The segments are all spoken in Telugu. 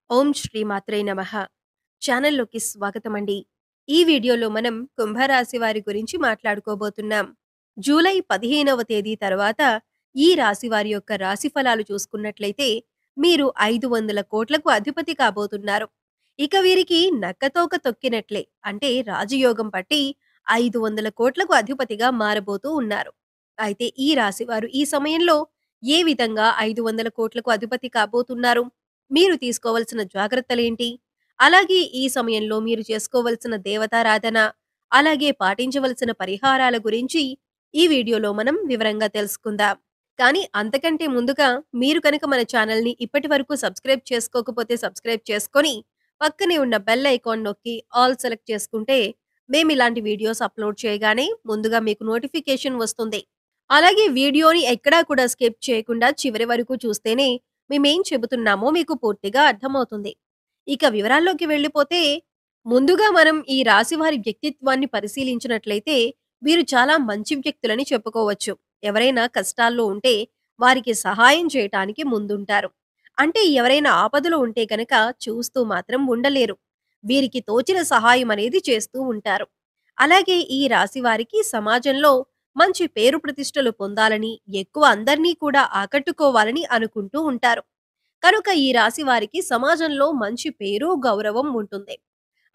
ఓం శ్రీ మాత్రే నమః. ఛానల్‌లోకి స్వాగతమండి. ఈ వీడియోలో మనం కుంభరాశి వారి గురించి మాట్లాడుకోబోతున్నాం. జూలై 15వ తేదీ తర్వాత ఈ రాశి వారి యొక్క రాశి ఫలాలు చూసుకున్నట్లయితే మీరు 500,00,00,000కు అధిపతి కాబోతున్నారు. ఇక వీరికి నక్కతోక తొక్కినట్లే అంటే రాజయోగం పట్టి 500,00,00,000కు అధిపతిగా మారబోతూ ఉన్నారు. అయితే ఈ రాశి వారు ఈ సమయంలో ఏ విధంగా 500,00,00,000కు అధిపతి కాబోతున్నారు? మీరు తీసుకోవాల్సిన జాగ్రత్తలేంటి? అలాగే ఈ సమయంలో మీరు చేసుకోవలసిన దేవతారాధన, అలాగే పాటించవలసిన పరిహారాల గురించి ఈ వీడియోలో మనం వివరంగా తెలుసుకుందాం. కానీ అంతకంటే ముందుగా మీరు కనుక మన ఛానల్‌ని ఇప్పటివరకు సబ్స్క్రైబ్ చేసుకోకపోతే సబ్స్క్రైబ్ చేసుకొని, పక్కనే ఉన్న బెల్ ఐకాన్ నొక్కి ఆల్ సెలెక్ట్ చేసుకుంటే మేమిలాంటి వీడియోస్ అప్‌లోడ్ చేయగానే ముందుగా మీకు నోటిఫికేషన్ వస్తుంది. అలాగే వీడియోని ఎక్కడా కూడా స్కిప్ చేయకుండా చివరి వరకు చూస్తేనే మేమేం చెబుతున్నామో మీకు పూర్తిగా అర్థమవుతుంది. ఇక వివరాల్లోకి వెళ్ళిపోతే, ముందుగా మనం ఈ రాశి వారి వ్యక్తిత్వాన్ని పరిశీలించినట్లయితే, వీరు చాలా మంచి వ్యక్తులని చెప్పుకోవచ్చు. ఎవరైనా కష్టాల్లో ఉంటే వారికి సహాయం చేయటానికి ముందుంటారు. అంటే ఎవరైనా ఆపదలో ఉంటే గనక చూస్తూ మాత్రం ఉండలేరు. వీరికి తోచిన సహాయం అనేది చేస్తూ ఉంటారు. అలాగే ఈ రాశి వారికి సమాజంలో మంచి పేరు ప్రతిష్టలు పొందాలని, ఎక్కువ అందరినీ కూడా ఆకట్టుకోవాలని అనుకుంటూ ఉంటారు. కనుక ఈ రాశి వారికి సమాజంలో మంచి పేరు, గౌరవం ఉంటుంది.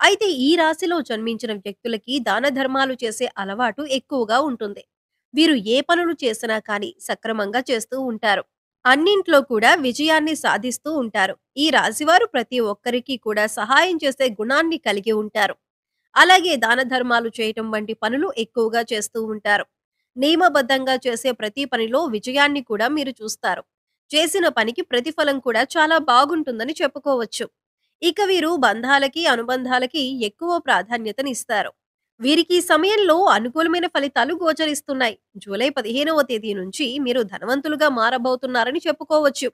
అయితే ఈ రాశిలో జన్మించిన వ్యక్తులకి దాన ధర్మాలు చేసే అలవాటు ఎక్కువగా ఉంటుంది. వీరు ఏ పనులు చేసినా కానీ సక్రమంగా చేస్తూ ఉంటారు. అన్నింట్లో కూడా విజయాన్ని సాధిస్తూ ఉంటారు. ఈ రాశివారు ప్రతి ఒక్కరికి కూడా సహాయం చేసే గుణాన్ని కలిగి ఉంటారు. అలాగే దాన ధర్మాలు చేయటం వంటి పనులు ఎక్కువగా చేస్తూ ఉంటారు. నియమబద్ధంగా చేసే ప్రతి పనిలో విజయాన్ని కూడా మీరు చూస్తారు. చేసిన పనికి ప్రతిఫలం కూడా చాలా బాగుంటుందని చెప్పుకోవచ్చు. ఇక వీరు బంధాలకి, అనుబంధాలకి ఎక్కువ ప్రాధాన్యతనిస్తారు. వీరికి ఈ సమయంలో అనుకూలమైన ఫలితాలు గోచరిస్తున్నాయి. జూలై 15వ తేదీ నుంచి మీరు ధనవంతులుగా మారబోతున్నారని చెప్పుకోవచ్చు.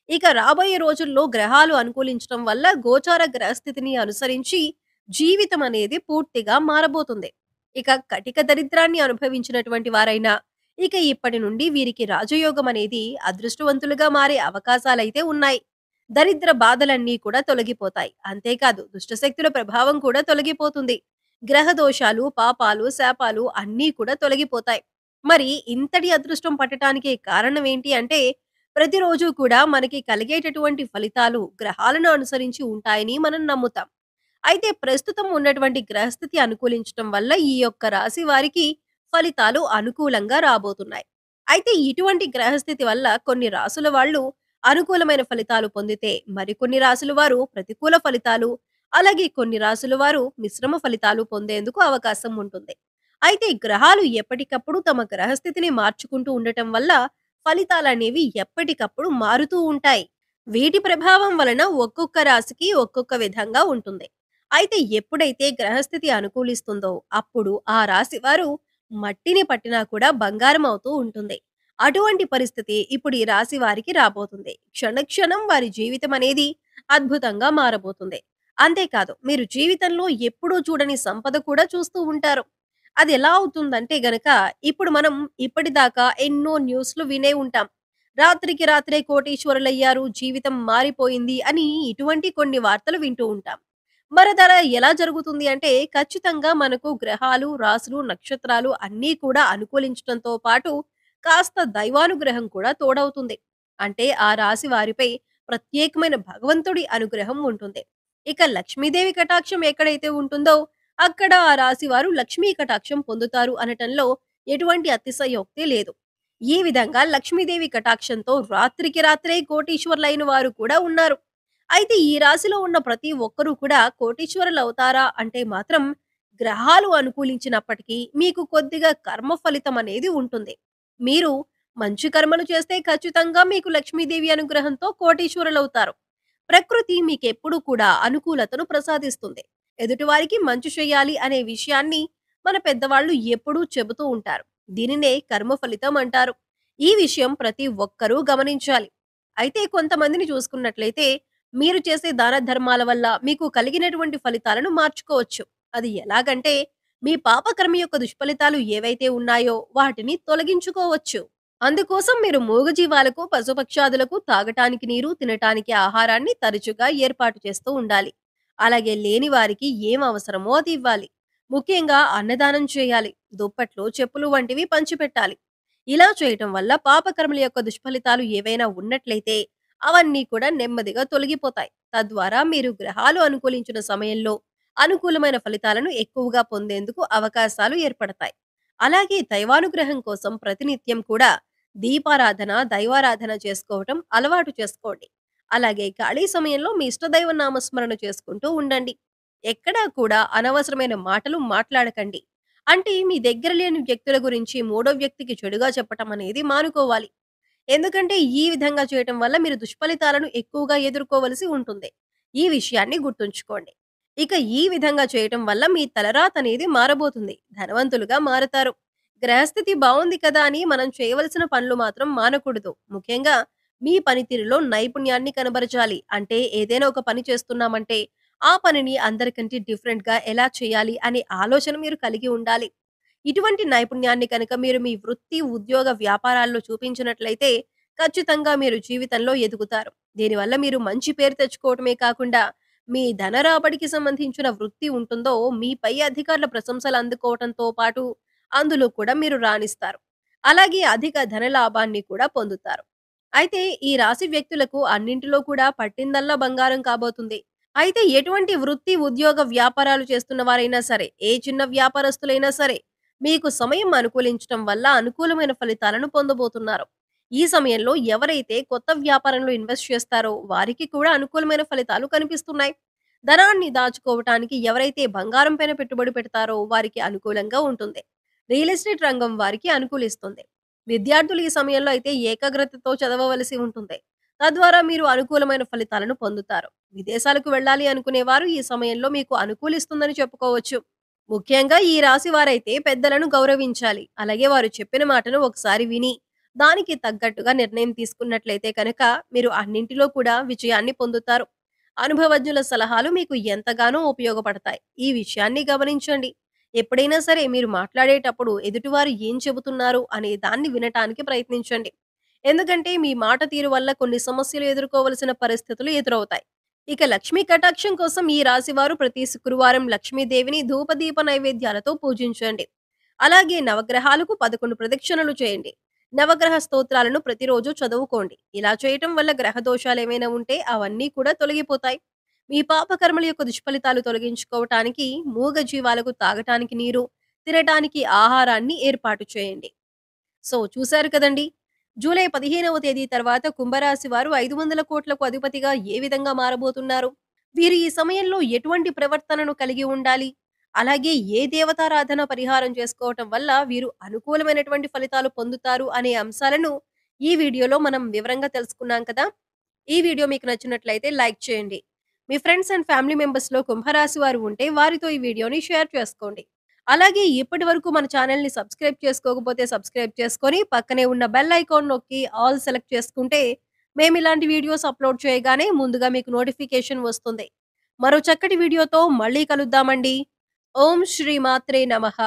ఇక రాబోయే రోజుల్లో గ్రహాలు అనుకూలించడం వల్ల గోచార గ్రహస్థితిని అనుసరించి జీవితం అనేది పూర్తిగా మారబోతుంది. ఇక కటిక దరిద్రాన్ని అనుభవించినటువంటి వారైనా ఇక ఇప్పటి నుండి వీరికి రాజయోగం అనేది అదృష్టవంతులుగా మారే అవకాశాలైతే ఉన్నాయి. దరిద్ర బాధలన్నీ కూడా తొలగిపోతాయి. అంతేకాదు దుష్టశక్తుల ప్రభావం కూడా తొలగిపోతుంది. గ్రహ దోషాలు, పాపాలు, శాపాలు అన్నీ కూడా తొలగిపోతాయి. మరి ఇంతటి అదృష్టం పట్టటానికి కారణం ఏంటి అంటే ప్రతిరోజు కూడా మనకి కలిగేటటువంటి ఫలితాలు గ్రహాలను అనుసరించి ఉంటాయని మనం నమ్ముతాం. అయితే ప్రస్తుతం ఉన్నటువంటి గ్రహస్థితి అనుకూలించటం వల్ల ఈ యొక్క రాశి వారికి ఫలితాలు అనుకూలంగా రాబోతున్నాయి. అయితే ఇటువంటి గ్రహస్థితి వల్ల కొన్ని రాసుల వాళ్ళు అనుకూలమైన ఫలితాలు పొందితే, మరికొన్ని రాసుల వారు ప్రతికూల ఫలితాలు, అలాగే కొన్ని రాసుల వారు మిశ్రమ ఫలితాలు పొందేందుకు అవకాశం ఉంటుంది. అయితే గ్రహాలు ఎప్పటికప్పుడు తమ గ్రహస్థితిని మార్చుకుంటూ ఉండటం వల్ల ఫలితాలనేవి ఎప్పటికప్పుడు మారుతూ ఉంటాయి. వీటి ప్రభావం వలన ఒక్కొక్క రాశికి ఒక్కొక్క విధంగా ఉంటుంది. అయితే ఎప్పుడైతే గ్రహస్థితి అనుకూలిస్తుందో అప్పుడు ఆ రాశి వారు మట్టిని పట్టినా కూడా బంగారం అవుతూ ఉంటుంది. అటువంటి పరిస్థితి ఇప్పుడు ఈ రాశి వారికి రాబోతుంది. క్షణక్షణం వారి జీవితం అనేది అద్భుతంగా మారబోతుంది. అంతేకాదు మీరు జీవితంలో ఎప్పుడూ చూడని సంపద కూడా చూస్తూ ఉంటారు. అది ఎలా అవుతుందంటే గనక ఇప్పుడు మనం ఇప్పటిదాకా ఎన్నో న్యూస్‌లు వినే ఉంటాం. రాత్రికి రాత్రే కోటీశ్వరులయ్యారు, జీవితం మారిపోయింది అని ఇటువంటి కొన్ని వార్తలు వింటూ ఉంటాం. మరదల ఎలా జరుగుతుంది అంటే ఖచ్చితంగా మనకు గ్రహాలు, రాశులు, నక్షత్రాలు అన్నీ కూడా అనుకూలించడంతో పాటు కాస్త దైవానుగ్రహం కూడా తోడవుతుంది. అంటే ఆ రాశి వారిపై ప్రత్యేకమైన భగవంతుడి అనుగ్రహం ఉంటుంది. ఇక లక్ష్మీదేవి కటాక్షం ఎక్కడైతే ఉంటుందో అక్కడ ఆ రాశి వారు లక్ష్మీ కటాక్షం పొందుతారు అనటంలో ఎటువంటి అతిశయోక్తి లేదు. ఈ విధంగా లక్ష్మీదేవి కటాక్షంతో రాత్రికి రాత్రే కోటీశ్వరులైన వారు కూడా ఉన్నారు. అయితే ఈ రాశిలో ఉన్న ప్రతి ఒక్కరూ కూడా కోటీశ్వరులవుతారా అంటే మాత్రం గ్రహాలు అనుకూలించినప్పటికీ మీకు కొద్దిగా కర్మ ఫలితం అనేది ఉంటుంది. మీరు మంచి కర్మలు చేస్తే ఖచ్చితంగా మీకు లక్ష్మీదేవి అనుగ్రహంతో కోటీశ్వరులవుతారు. ప్రకృతి మీకెప్పుడూ కూడా అనుకూలతను ప్రసాదిస్తుంది. ఎదుటివారికి మంచి చేయాలి అనే విషయాన్ని మన పెద్దవాళ్ళు ఎప్పుడూ చెబుతూ ఉంటారు. దీనినే కర్మ ఫలితం అంటారు. ఈ విషయం ప్రతి ఒక్కరూ గమనించాలి. అయితే కొంతమందిని చూసుకున్నట్లయితే మీరు చేసే దాన ధర్మాల వల్ల మీకు కలిగినటువంటి ఫలితాలను మార్చుకోవచ్చు. అది ఎలాగంటే మీ పాపకర్మ యొక్క దుష్ఫలితాలు ఏవైతే ఉన్నాయో వాటిని తొలగించుకోవచ్చు. అందుకోసం మీరు మూగజీవాలకు, పశుపక్షాదులకు తాగటానికి నీరు, తినటానికి ఆహారాన్ని తరచుగా ఏర్పాటు చేస్తూ ఉండాలి. అలాగే లేని వారికి ఏం అవసరమో అది ఇవ్వాలి. ముఖ్యంగా అన్నదానం చేయాలి. దుప్పట్లు, చెప్పులు వంటివి పంచిపెట్టాలి. ఇలా చేయటం వల్ల పాపకర్మల యొక్క దుష్ఫలితాలు ఏవైనా ఉన్నట్లయితే అవన్నీ కూడా నెమ్మదిగా తొలగిపోతాయి. తద్వారా మీరు గ్రహాలు అనుకూలించిన సమయంలో అనుకూలమైన ఫలితాలను ఎక్కువగా పొందేందుకు అవకాశాలు ఏర్పడతాయి. అలాగే దైవానుగ్రహం కోసం ప్రతినిత్యం కూడా దీపారాధన, దైవారాధన చేసుకోవటం అలవాటు చేసుకోండి. అలాగే ఖాళీ సమయంలో మీ ఇష్టదైవ నామస్మరణ చేసుకుంటూ ఉండండి. ఎక్కడా కూడా అనవసరమైన మాటలు మాట్లాడకండి. అంటే మీ దగ్గర లేని వ్యక్తుల గురించి మూడో వ్యక్తికి చెడుగా చెప్పటం అనేది మానుకోవాలి. ఎందుకంటే ఈ విధంగా చేయటం వల్ల మీరు దుష్ఫలితాలను ఎక్కువగా ఎదుర్కోవలసి ఉంటుంది. ఈ విషయాన్ని గుర్తుంచుకోండి. ఇక ఈ విధంగా చేయటం వల్ల మీ తలరాత అనేది మారబోతుంది. ధనవంతులుగా మారతారు. గ్రహస్థితి బావుంది కదా అని మనం చేయవలసిన పనులు మాత్రం మానకూడదు. ముఖ్యంగా మీ పనితీరులో నైపుణ్యాన్ని కనబరచాలి. అంటే ఏదైనా ఒక పని చేస్తున్నామంటే ఆ పనిని అందరికంటే డిఫరెంట్‌గా ఎలా చేయాలి అనే ఆలోచన మీరు కలిగి ఉండాలి. ఇటువంటి నైపుణ్యాన్ని కనుక మీరు మీ వృత్తి, ఉద్యోగ, వ్యాపారాల్లో చూపించినట్లయితే ఖచ్చితంగా మీరు జీవితంలో ఎదుగుతారు. దీనివల్ల మీరు మంచి పేరు తెచ్చుకోవటమే కాకుండా మీ ధన రాబడికి సంబంధించిన వృత్తి ఉంటుందో మీ పై అధికారుల ప్రశంసలు అందుకోవటంతో పాటు అందులో కూడా మీరు రాణిస్తారు. అలాగే అధిక ధన లాభాన్ని కూడా పొందుతారు. అయితే ఈ రాశి వ్యక్తులకు అన్నింటిలో కూడా పట్టిందల్లా బంగారం కాబోతుంది. అయితే ఎటువంటి వృత్తి, ఉద్యోగ, వ్యాపారాలు చేస్తున్న వారైనా సరే, ఏ చిన్న వ్యాపారస్తులైనా సరే, మీకు సమయం అనుకూలించటం వల్ల అనుకూలమైన ఫలితాలను పొందబోతున్నారు. ఈ సమయంలో ఎవరైతే కొత్త వ్యాపారంలో ఇన్వెస్ట్ చేస్తారో వారికి కూడా అనుకూలమైన ఫలితాలు కనిపిస్తున్నాయి. ధనాన్ని దాచుకోవటానికి ఎవరైతే బంగారం పైన పెట్టుబడి పెడతారో వారికి అనుకూలంగా ఉంటుంది. రియల్ ఎస్టేట్ రంగం వారికి అనుకూలిస్తుంది. విద్యార్థులు ఈ సమయంలో అయితే ఏకాగ్రతతో చదవవలసి ఉంటుంది. తద్వారా మీరు అనుకూలమైన ఫలితాలను పొందుతారు. విదేశాలకు వెళ్ళాలి అనుకునేవారు ఈ సమయంలో మీకు అనుకూలిస్తుందని చెప్పుకోవచ్చు. ముఖ్యంగా ఈ రాశి వారైతే పెద్దలను గౌరవించాలి. అలాగే వారు చెప్పిన మాటను ఒకసారి విని దానికి తగ్గట్టుగా నిర్ణయం తీసుకున్నట్లయితే కనుక మీరు అన్నింటిలో కూడా విజయాన్ని పొందుతారు. అనుభవజ్ఞుల సలహాలు మీకు ఎంతగానో ఉపయోగపడతాయి. ఈ విషయాన్ని గమనించండి. ఎప్పుడైనా సరే మీరు మాట్లాడేటప్పుడు ఎదుటివారు ఏం చెబుతున్నారు అనే దాన్ని వినటానికి ప్రయత్నించండి. ఎందుకంటే మీ మాట తీరు వల్ల కొన్ని సమస్యలు ఎదుర్కోవలసిన పరిస్థితులు ఎదురవుతాయి. ఇక లక్ష్మీ కటాక్షం కోసం ఈ రాశివారు ప్రతి శుక్రవారం లక్ష్మీదేవిని ధూపదీప నైవేద్యాలతో పూజించండి. అలాగే నవగ్రహాలకు 11 ప్రదక్షిణలు చేయండి. నవగ్రహ స్తోత్రాలను ప్రతిరోజు చదువుకోండి. ఇలా చేయటం వల్ల గ్రహ దోషాలు ఏమైనా ఉంటే అవన్నీ కూడా తొలగిపోతాయి. మీ పాపకర్మల యొక్క దుష్ఫలితాలు తొలగించుకోవటానికి మూగ జీవాలకు తాగటానికి నీరు, తినటానికి ఆహారాన్ని ఏర్పాటు చేయండి. సో చూశారు కదండి. జూలై 15వ తేదీ తర్వాత కుంభరాశి వారు 500 కోట్లకు అధిపతిగా ఏ విధంగా మారబోతున్నారు? వీరు ఈ సమయంలో ఎటువంటి ప్రవర్తనను కలిగి ఉండాలి? అలాగే ఏ దేవతారాధన పరిహారం చేసుకోవటం వల్ల వీరు అనుకూలమైనటువంటి ఫలితాలు పొందుతారు అనే అంశాలను ఈ వీడియోలో మనం వివరంగా తెలుసుకున్నాం కదా! ఈ వీడియో మీకు నచ్చినట్లయితే లైక్ చేయండి. మీ ఫ్రెండ్స్ అండ్ ఫ్యామిలీ మెంబర్స్‌లో కుంభరాశి వారు ఉంటే వారితో ఈ వీడియోని షేర్ చేసుకోండి. అలాగే ఇప్పటివరకు మన ఛానెల్‌ని సబ్స్క్రైబ్ చేసుకోకపోతే సబ్స్క్రైబ్ చేసుకొని పక్కనే ఉన్న బెల్ ఐకాన్ నొక్కి ఆల్ సెలెక్ట్ చేసుకుంటే మేమిలాంటి వీడియోస్ అప్‌లోడ్ చేయగానే ముందుగా మీకు నోటిఫికేషన్ వస్తుంది. మరో చక్కటి వీడియోతో మళ్ళీ కలుద్దామండి. ఓం శ్రీ మాత్రే నమః.